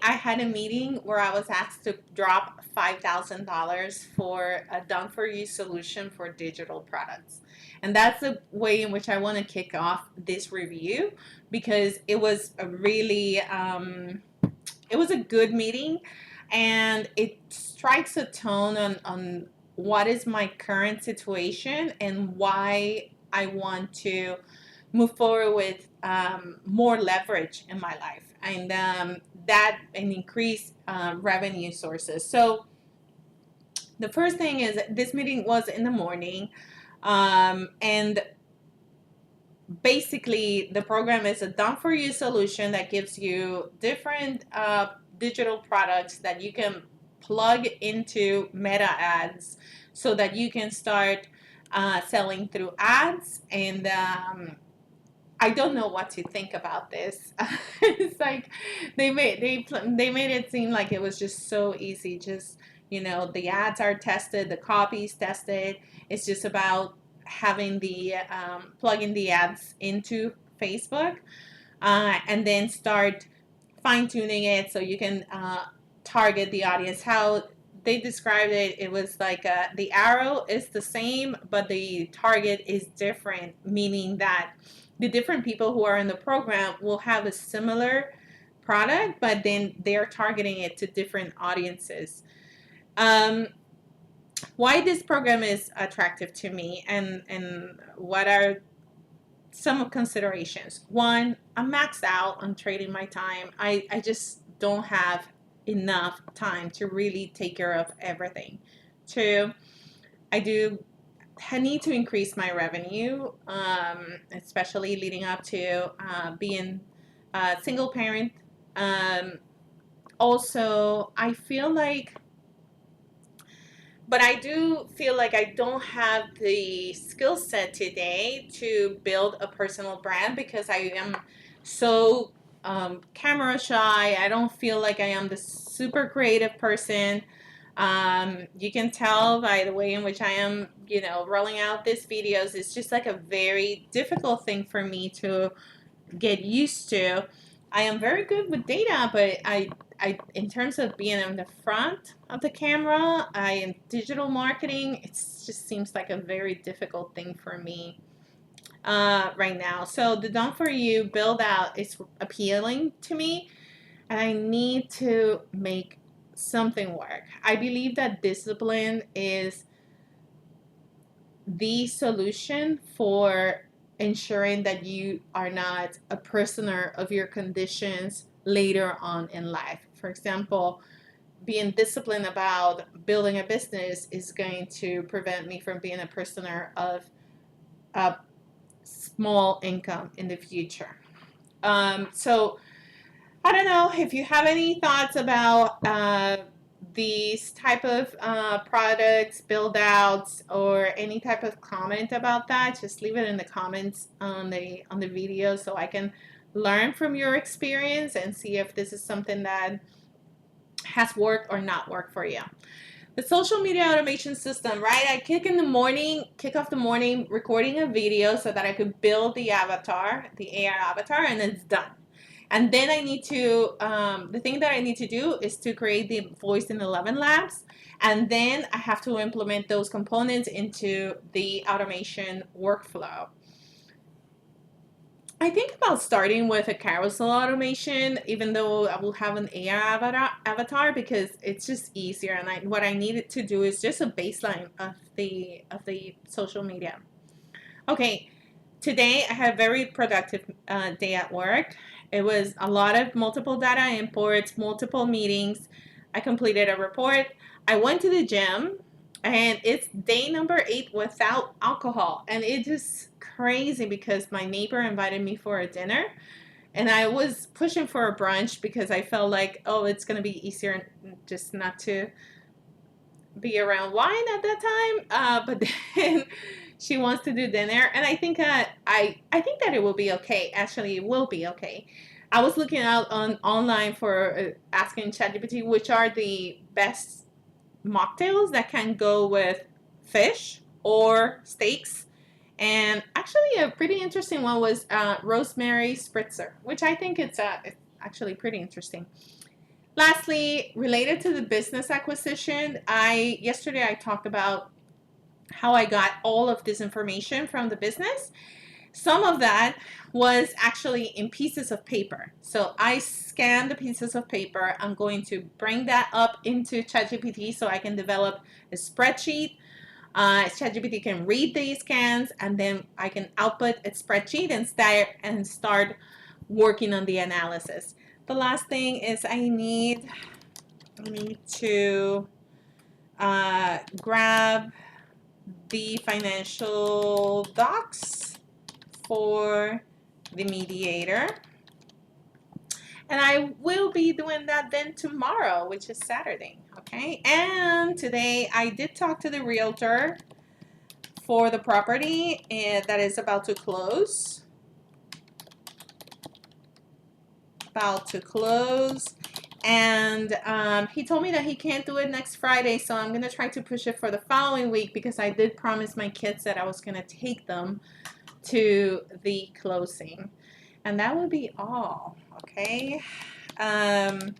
I had a meeting where I was asked to drop $5,000 for a done for you solution for digital products. And that's the way in which I want to kick off this review because it was a really, it was a good meeting and it strikes a tone on what is my current situation and why I want to move forward with more leverage in my life and increase revenue sources. So the first thing is this meeting was in the morning, and basically the program is a done for you solution that gives you different digital products that you can plug into meta ads so that you can start selling through ads. And I don't know what to think about this. It's like they made it seem like it was just so easy. Just, the ads are tested, the copy's tested. It's just about having the plugging the ads into Facebook, and then start fine tuning it so you can target the audience. How they described it, it was like the arrow is the same, but the target is different, meaning that the different people who are in the program will have a similar product, but then they're targeting it to different audiences. Um, why this program is attractive to me, and what are some considerations? One, I'm maxed out on trading my time. I just don't have enough time to really take care of everything. Two, I need to increase my revenue, especially leading up to being a single parent. Um, Also, I do feel like I don't have the skill set today to build a personal brand because I am so camera shy. I don't feel like I am the super creative person. You can tell by the way in which I am, rolling out these videos. It's just like a very difficult thing for me to get used to. I am very good with data, but in terms of being in the front of the camera, in digital marketing, it just seems like a very difficult thing for me right now. So the done for you build out is appealing to me, and I need to make something work. I believe that discipline is the solution for ensuring that you are not a prisoner of your conditions later on in life. For example, being disciplined about building a business is going to prevent me from being a prisoner of a small income in the future. So I don't know if you have any thoughts about these type of products, build outs, or any type of comment about that. Just leave it in the comments on the video so I can learn from your experience and see if this is something that has worked or not worked for you. The social media automation system, right? I kick off the morning recording a video so that I could build the avatar, the AI avatar, and it's done. And then the thing that I need to do is to create the Voice in 11 Labs. And then I have to implement those components into the automation workflow. I think about starting with a carousel automation, even though I will have an AI avatar because it's just easier. And what I needed to do is just a baseline of the social media. Okay, today I had a very productive day at work. It was a lot of multiple data imports, multiple meetings. I completed a report. I went to the gym, and it's day number 8 without alcohol. And it's just crazy because my neighbor invited me for a dinner. And I was pushing for a brunch because I felt like, oh, it's going to be easier just not to be around wine at that time. But then she wants to do dinner, and I think that I think that it will be okay. Actually, it will be okay. I was looking out online for asking ChatGPT which are the best mocktails that can go with fish or steaks. And actually, a pretty interesting one was rosemary spritzer, which I think it's actually pretty interesting. Lastly, related to the business acquisition, yesterday I talked about how I got all of this information from the business. Some of that was actually in pieces of paper. So I scanned the pieces of paper. I'm going to bring that up into ChatGPT so I can develop a spreadsheet. ChatGPT can read these scans, and then I can output a spreadsheet and start working on the analysis. The last thing is I need to grab the financial docs for the mediator. And I will be doing that then tomorrow, which is Saturday. Okay. And today I did talk to the realtor for the property that is about to close. And he told me that he can't do it next Friday, so I'm gonna try to push it for the following week because I did promise my kids that I was gonna take them to the closing. And that would be all. Okay. I'm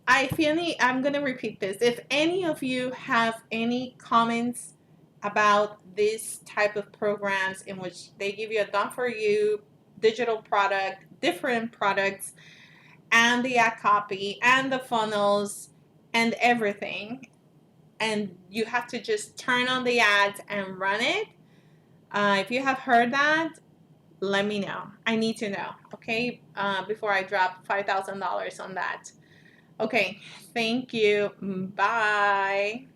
gonna repeat this. If any of you have any comments about this type of programs in which they give you a done for you digital product, different products, and the ad copy and the funnels and everything, and you have to just turn on the ads and run it. If you have heard that, let me know. I need to know, okay? Before I drop $5,000 on that. Okay, thank you. Bye.